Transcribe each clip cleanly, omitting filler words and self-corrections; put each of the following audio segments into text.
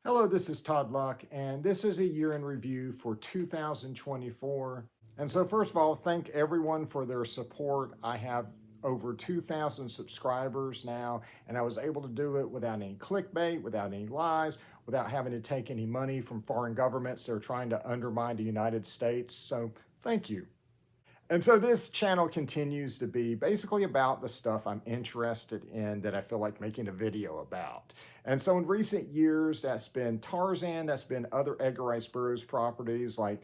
Hello, this is Todd Luck, and this is a year in review for 2024. And so, first of all, thank everyone for their support. I have over 2,000 subscribers now, and I was able to do it without any clickbait, without any lies, without having to take any money from foreign governments that are trying to undermine the United States. So, thank you. And so this channel continues to be basically about the stuff I'm interested in that I feel like making a video about. And so in recent years, that's been Tarzan, that's been other Edgar Rice Burroughs properties like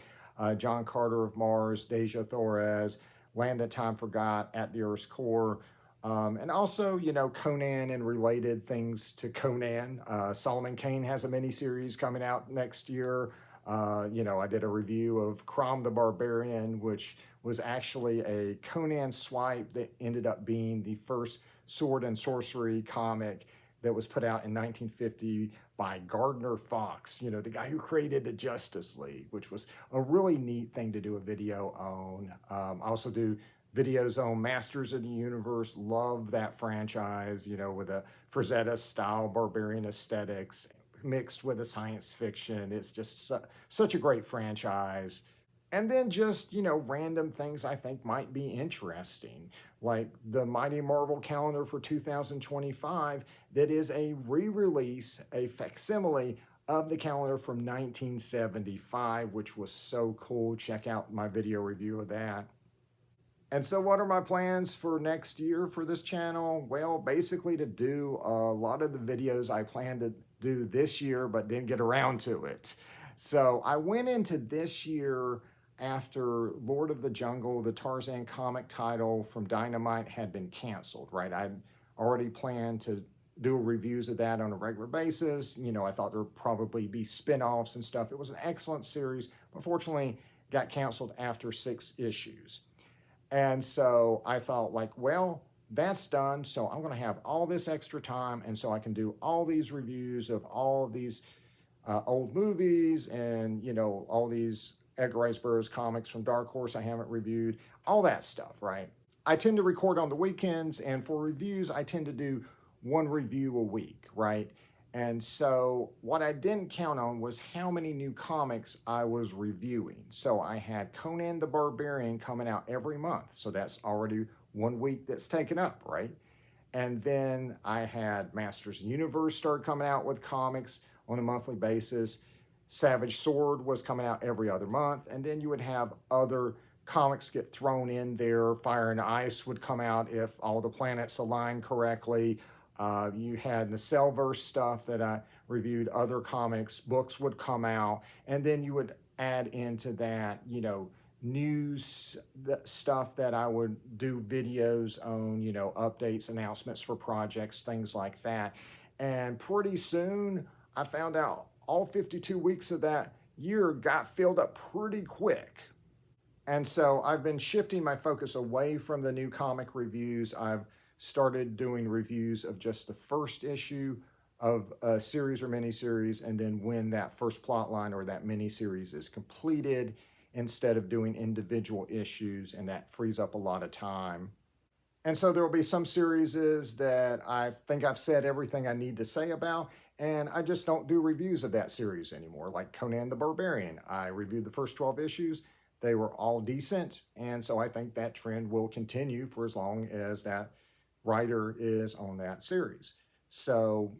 John Carter of Mars, Deja Torres, Land That Time Forgot, At the Earth's Core, and also, Conan and related things to Conan. Solomon Kane has a miniseries coming out next year. I did a review of Crom the Barbarian, which was actually a Conan swipe that ended up being the first sword and sorcery comic that was put out in 1950 by Gardner Fox, the guy who created the Justice League, which was a really neat thing to do a video on. I also do videos on Masters of the Universe. Love that franchise, with a Frazetta style barbarian aesthetics mixed with a science fiction. It's just such a great franchise. And then just, random things I think might be interesting, like the Mighty Marvel calendar for 2025 that is a re-release, a facsimile of the calendar from 1975, which was so cool. Check out my video review of that. And so what are my plans for next year for this channel? Well, basically to do a lot of the videos I plan to do this year, but didn't get around to it. So I went into this year after Lord of the Jungle, the Tarzan comic title from Dynamite, had been canceled, right? I'd already planned to do reviews of that on a regular basis. I thought there would probably be spin-offs and stuff. It was an excellent series, but fortunately got canceled after 6 issues. And so I thought, well, that's done. So I'm going to have all this extra time. And so I can do all these reviews of all of these old movies and, all these Edgar Rice Burroughs comics from Dark Horse I haven't reviewed, all that stuff, right? I tend to record on the weekends, and for reviews, I tend to do 1 review a week, right? And so what I didn't count on was how many new comics I was reviewing. So I had Conan the Barbarian coming out every month. So that's already 1 week that's taken up, right? And then I had Masters of the Universe start coming out with comics on a monthly basis. Savage Sword was coming out every other month. And then you would have other comics get thrown in there. Fire and Ice would come out if all the planets aligned correctly. You had the Cellverse stuff that I reviewed, other comics, books would come out, and then you would add into that, news stuff that I would do videos on, updates, announcements for projects, things like that. And pretty soon I found out all 52 weeks of that year got filled up pretty quick. And so I've been shifting my focus away from the new comic reviews. I've started doing reviews of just the first issue of a series or miniseries, and then when that first plot line or that miniseries is completed, instead of doing individual issues, and that frees up a lot of time. And so there will be some series that I think I've said everything I need to say about, and I just don't do reviews of that series anymore, like Conan the Barbarian. I reviewed the first 12 issues. They were all decent, and so I think that trend will continue for as long as that writer is on that series. So,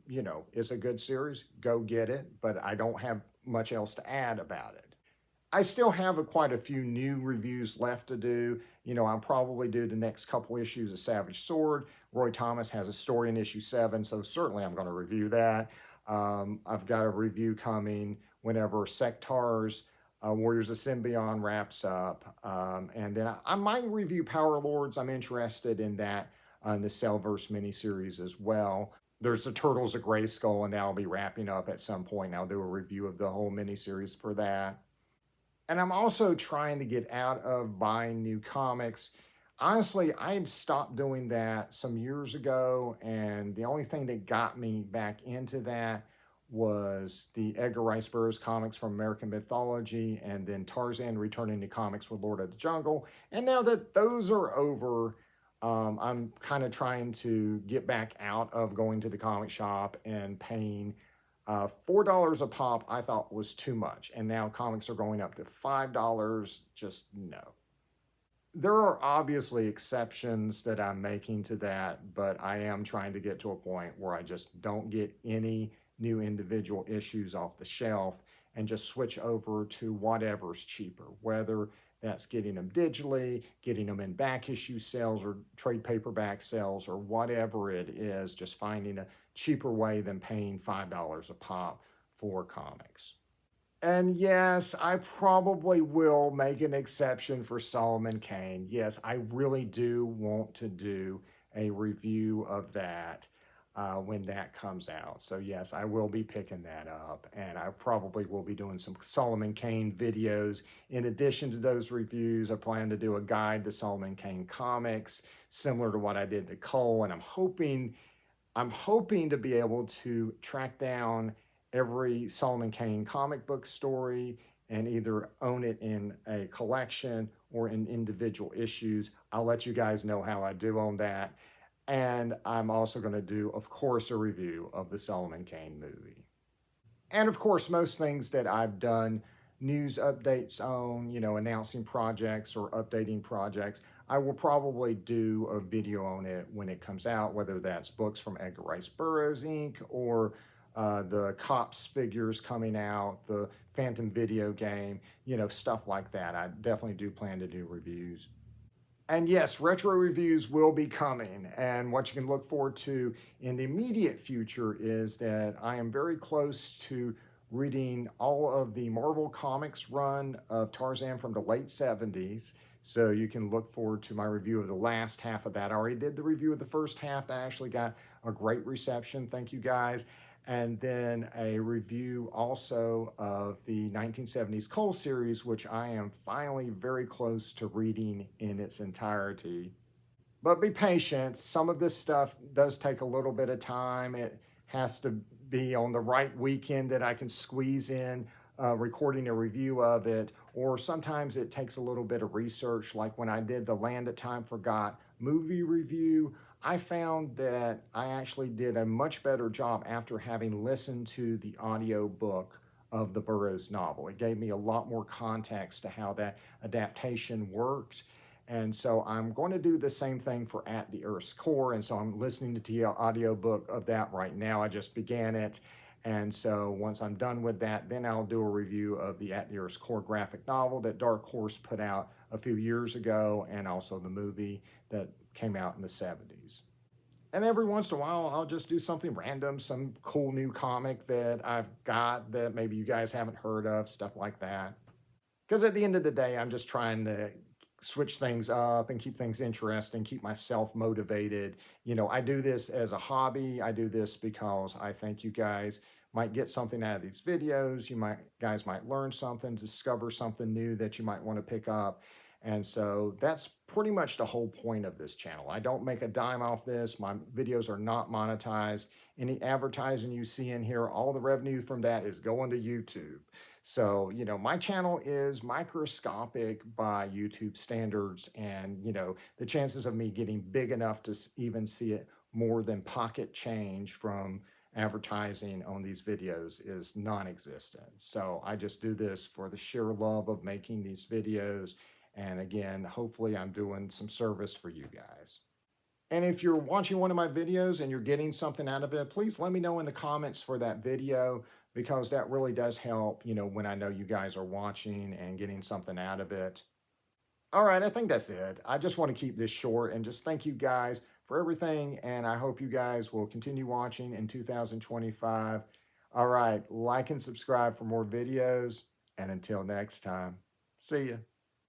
it's a good series, go get it, but I don't have much else to add about it. I still have quite a few new reviews left to do. I'll probably do the next couple issues of Savage Sword. Roy Thomas has a story in issue 7, so certainly I'm going to review that. I've got a review coming whenever Sectar's Warriors of Symbion wraps up. And then I might review Power Lords. I'm interested in that on the Cellverse miniseries as well. There's the Turtles of Grayskull, and that'll be wrapping up at some point. I'll do a review of the whole miniseries for that. And I'm also trying to get out of buying new comics. Honestly, I had stopped doing that some years ago, and the only thing that got me back into that was the Edgar Rice Burroughs comics from American Mythology, and then Tarzan returning to comics with Lord of the Jungle. And now that those are over, I'm kind of trying to get back out of going to the comic shop and paying $4 a pop I thought was too much, and now comics are going up to $5. Just no. There are obviously exceptions that I'm making to that, but I am trying to get to a point where I just don't get any new individual issues off the shelf and just switch over to whatever's cheaper, whether that's getting them digitally, getting them in back issue sales or trade paperback sales or whatever it is, just finding a cheaper way than paying $5 a pop for comics. And yes, I probably will make an exception for Solomon Kane. Yes, I really do want to do a review of that when that comes out. So yes, I will be picking that up, and I probably will be doing some Solomon Kane videos. In addition to those reviews, I plan to do a guide to Solomon Kane comics, similar to what I did to Cole, and I'm hoping to be able to track down every Solomon Kane comic book story and either own it in a collection or in individual issues. I'll let you guys know how I do on that. And I'm also going to do, of course, a review of the Solomon Kane movie. And of course, most things that I've done news updates on, announcing projects or updating projects, I will probably do a video on it when it comes out, whether that's books from Edgar Rice Burroughs Inc. or the Cops figures coming out, the Phantom video game, stuff like that. I definitely do plan to do reviews. And yes, retro reviews will be coming. And what you can look forward to in the immediate future is that I am very close to reading all of the Marvel Comics run of Tarzan from the late 70s. So you can look forward to my review of the last half of that. I already did the review of the first half. That actually got a great reception. Thank you guys. And then a review also of the 1970s Cole series, which I am finally very close to reading in its entirety. But be patient. Some of this stuff does take a little bit of time. It has to be on the right weekend that I can squeeze in recording a review of it, or sometimes it takes a little bit of research. Like when I did the Land That Time Forgot movie review, I found that I actually did a much better job after having listened to the audio book of the Burroughs novel. It gave me a lot more context to how that adaptation worked. And so I'm going to do the same thing for At the Earth's Core. And so I'm listening to the audio book of that right now. I just began it. And so once I'm done with that, then I'll do a review of the At the Earth's Core graphic novel that Dark Horse put out a few years ago, and also the movie that came out in the 70s. And every once in a while, I'll just do something random, some cool new comic that I've got that maybe you guys haven't heard of, stuff like that. Because at the end of the day, I'm just trying to switch things up and keep things interesting, keep myself motivated. I do this as a hobby. I do this because I think you guys might get something out of these videos. Guys might learn something, discover something new that you might want to pick up. And so that's pretty much the whole point of this channel. I don't make a dime off this. My videos are not monetized. Any advertising you see in here, all the revenue from that is going to YouTube. So, my channel is microscopic by YouTube standards, and, the chances of me getting big enough to even see it more than pocket change from advertising on these videos is non-existent. So I just do this for the sheer love of making these videos. And again, hopefully I'm doing some service for you guys. And if you're watching one of my videos and you're getting something out of it, please let me know in the comments for that video, because that really does help, when I know you guys are watching and getting something out of it. All right, I think that's it. I just want to keep this short and just thank you guys for everything. And I hope you guys will continue watching in 2025. All right, like and subscribe for more videos. And until next time, see ya.